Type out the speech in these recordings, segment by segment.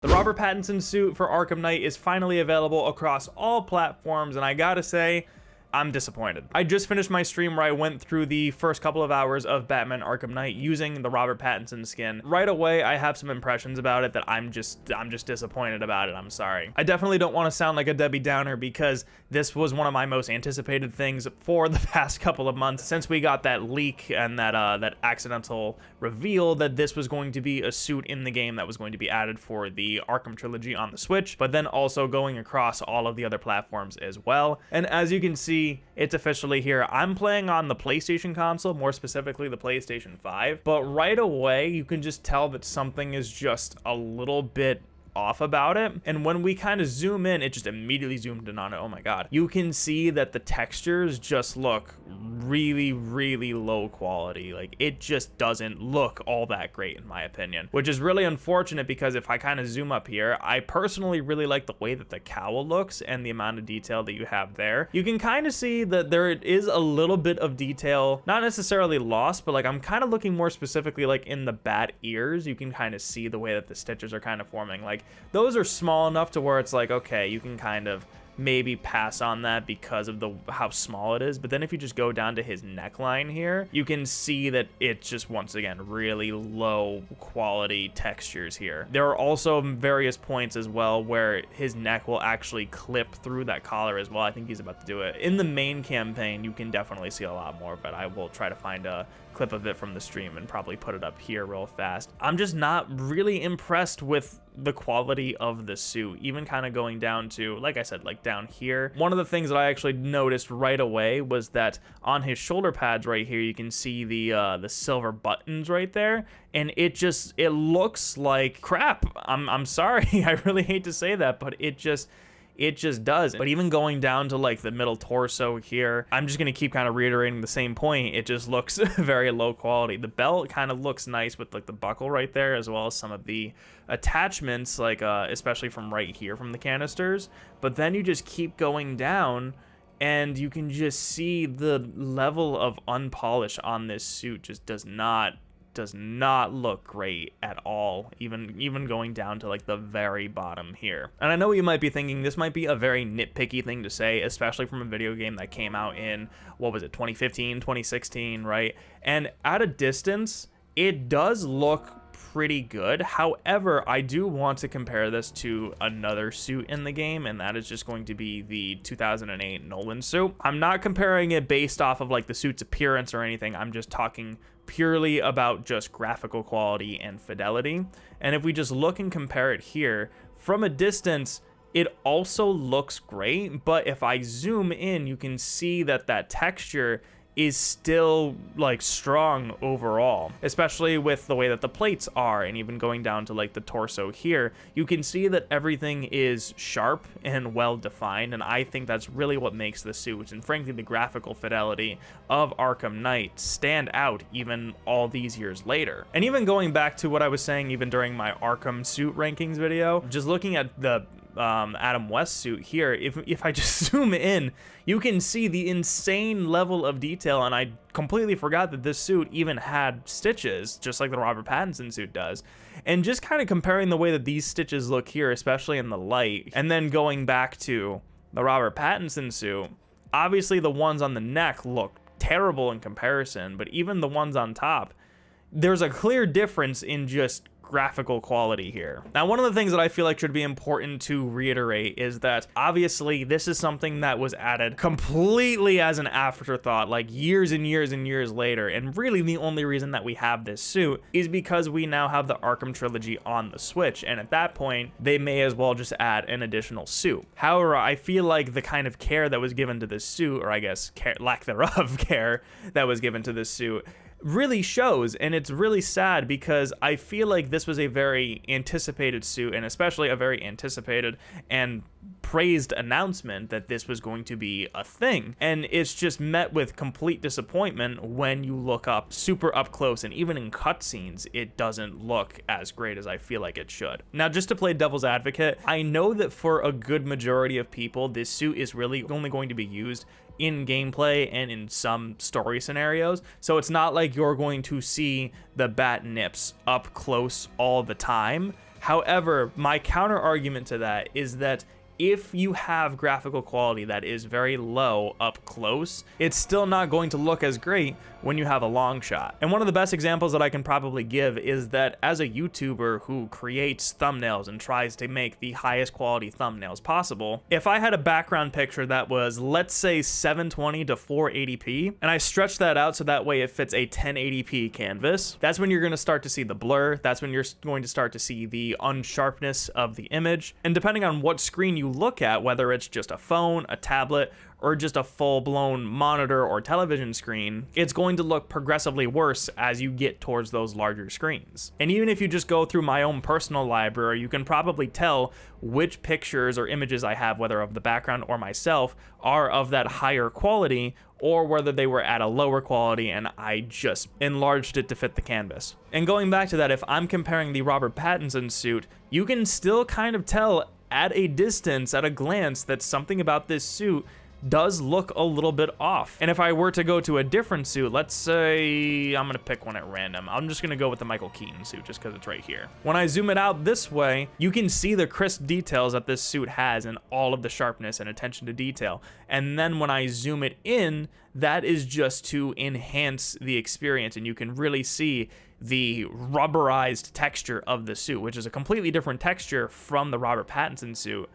The Robert Pattinson suit for Arkham Knight is finally available across all platforms, and I gotta say, I'm disappointed. I just finished my stream where I went through the first couple of hours of Batman Arkham Knight using the Robert Pattinson skin. Right away, I have some impressions about it that I'm just disappointed about it. I'm sorry. I definitely don't want to sound like a Debbie Downer because this was one of my most anticipated things for the past couple of months since we got that leak and that accidental reveal that this was going to be a suit in the game that was going to be added for the Arkham trilogy on the Switch, but then also going across all of the other platforms as well. And as you can see, it's officially here. I'm playing on the PlayStation console, more specifically the PlayStation 5, but right away you can just tell that something is just a little bit off about it. And when we kind of zoom in, it just immediately zoomed in on it. Oh my god, you can see that the textures just look really low quality. Like, it just doesn't look all that great in my opinion, which is really unfortunate because if I kind of zoom up here, I personally really like the way that the cowl looks and the amount of detail that you have there. You can kind of see that there is a little bit of detail, not necessarily lost, but like I'm kind of looking more specifically like in the bat ears. You can kind of see the way that the stitches are kind of forming. Like, those are small enough to where it's like, okay, you can kind of maybe pass on that because of how small it is. But then if you just go down to his neckline here, you can see that it's just, once again, really low quality textures here. There are also various points as well where his neck will actually clip through that collar as well. I think he's about to do it. In the main campaign, you can definitely see a lot more, but I will try to find a clip of it from the stream and probably put it up here real fast. I'm just not really impressed with the quality of the suit, even kind of going down to, like I said, like down here. One of the things that I actually noticed right away was that on his shoulder pads right here, you can see the silver buttons right there, and it looks like crap. I'm sorry, I really hate to say that, but it just does. But even going down to like the middle torso here, I'm just gonna keep kind of reiterating the same point. It just looks very low quality. The belt kind of looks nice with like the buckle right there, as well as some of the attachments, like especially from right here from the canisters. But then you just keep going down and you can just see the level of unpolish on this suit just does not look great at all, even going down to like the very bottom here. And I know you might be thinking this might be a very nitpicky thing to say, especially from a video game that came out in, what was it, 2015, 2016, right? And at a distance, it does look pretty good. However, I do want to compare this to another suit in the game, and that is just going to be the 2008 Nolan suit. I'm not comparing it based off of like the suit's appearance or anything. I'm just talking purely about just graphical quality and fidelity. And if we just look and compare it here from a distance, it also looks great, but if I zoom in, you can see that that texture is still like strong overall, especially with the way that the plates are, and even going down to like the torso here, you can see that everything is sharp and well defined, and I think that's really what makes the suit and frankly the graphical fidelity of Arkham Knight stand out even all these years later. And even going back to what I was saying even during my Arkham suit rankings video, just looking at the Adam West suit here, if I just zoom in, you can see the insane level of detail, and I completely forgot that this suit even had stitches, just like the Robert Pattinson suit does. And just kind of comparing the way that these stitches look here, especially in the light, and then going back to the Robert Pattinson suit, obviously the ones on the neck look terrible in comparison, but even the ones on top, there's a clear difference in just graphical quality here. Now, one of the things that I feel like should be important to reiterate is that obviously this is something that was added completely as an afterthought, like years and years and years later, and really the only reason that we have this suit is because we now have the Arkham trilogy on the Switch, and at that point they may as well just add an additional suit. However, I feel like the kind of care that was given to this suit, or I guess lack thereof care that was given to this suit, really shows, and it's really sad because I feel like this was a very anticipated suit, and especially a very anticipated and praised announcement that this was going to be a thing, and it's just met with complete disappointment when you look up super up close, and even in cutscenes it doesn't look as great as I feel like it should. Now, just to play devil's advocate, I know that for a good majority of people this suit is really only going to be used in gameplay and in some story scenarios, so it's not like you're going to see the bat nips up close all the time. However, my counter argument to that is that if you have graphical quality that is very low up close, it's still not going to look as great when you have a long shot. And one of the best examples that I can probably give is that as a YouTuber who creates thumbnails and tries to make the highest quality thumbnails possible, if I had a background picture that was, let's say 720 to 480p, and I stretch that out so that way it fits a 1080p canvas, that's when you're going to start to see the blur, that's when you're going to start to see the unsharpness of the image. And depending on what screen you look at, whether it's just a phone, a tablet, or just a full-blown monitor or television screen, it's going to look progressively worse as you get towards those larger screens. And even if you just go through my own personal library, you can probably tell which pictures or images I have, whether of the background or myself, are of that higher quality, or whether they were at a lower quality and I just enlarged it to fit the canvas. And going back to that, if I'm comparing the Robert Pattinson suit, you can still kind of tell at a distance, at a glance, that something about this suit does look a little bit off. And if I were to go to a different suit, let's say I'm gonna pick one at random. I'm just gonna go with the Michael Keaton suit just because it's right here. When I zoom it out this way, you can see the crisp details that this suit has and all of the sharpness and attention to detail. And then when I zoom it in, that is just to enhance the experience, and you can really see the rubberized texture of the suit, which is a completely different texture from the Robert Pattinson suit.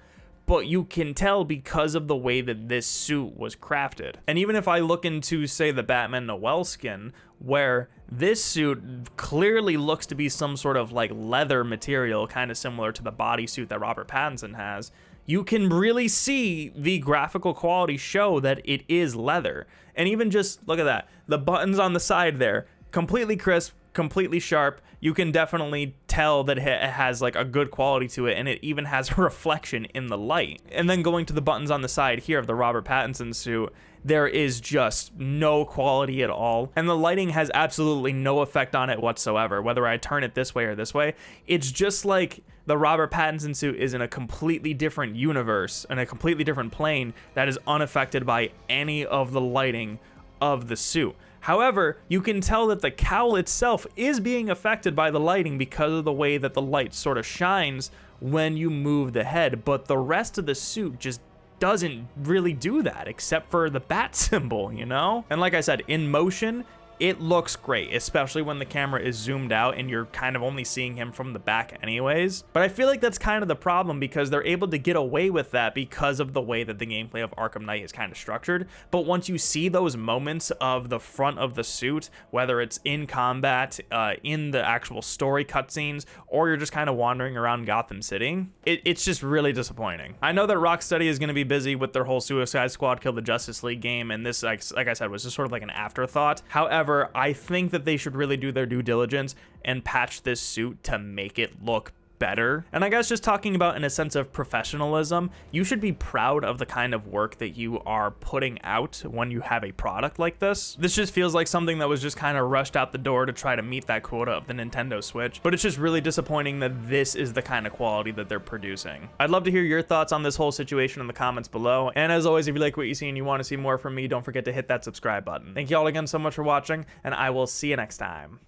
But you can tell because of the way that this suit was crafted. And even if I look into, say, the Batman Noel skin, where this suit clearly looks to be some sort of like leather material, kind of similar to the bodysuit that Robert Pattinson has, you can really see the graphical quality show that it is leather. And even just look at that, the buttons on the side there, completely crisp, completely sharp. You can definitely tell that it has like a good quality to it, and it even has a reflection in the light. And then going to the buttons on the side here of the Robert Pattinson suit, there is just no quality at all, and the lighting has absolutely no effect on it whatsoever. Whether I turn it this way or this way, it's just like the Robert Pattinson suit is in a completely different universe, in a completely different plane that is unaffected by any of the lighting of the suit. However, you can tell that the cowl itself is being affected by the lighting because of the way that the light sort of shines when you move the head, but the rest of the suit just doesn't really do that, except for the bat symbol, you know? And like I said, in motion, it looks great, especially when the camera is zoomed out and you're kind of only seeing him from the back anyways. But I feel like that's kind of the problem, because they're able to get away with that because of the way that the gameplay of Arkham Knight is kind of structured. But once you see those moments of the front of the suit, whether it's in combat, in the actual story cutscenes, or you're just kind of wandering around Gotham City, it's just really disappointing. I know that Rocksteady is going to be busy with their whole Suicide Squad Kill the Justice League game, and this, like I said, was just sort of like an afterthought. However, I think that they should really do their due diligence and patch this suit to make it look better. And I guess just talking about in a sense of professionalism, you should be proud of the kind of work that you are putting out when you have a product like this. This just feels like something that was just kind of rushed out the door to try to meet that quota of the Nintendo Switch, but it's just really disappointing that this is the kind of quality that they're producing. I'd love to hear your thoughts on this whole situation in the comments below, and as always, if you like what you see and you want to see more from me, don't forget to hit that subscribe button. Thank you all again so much for watching, and I will see you next time.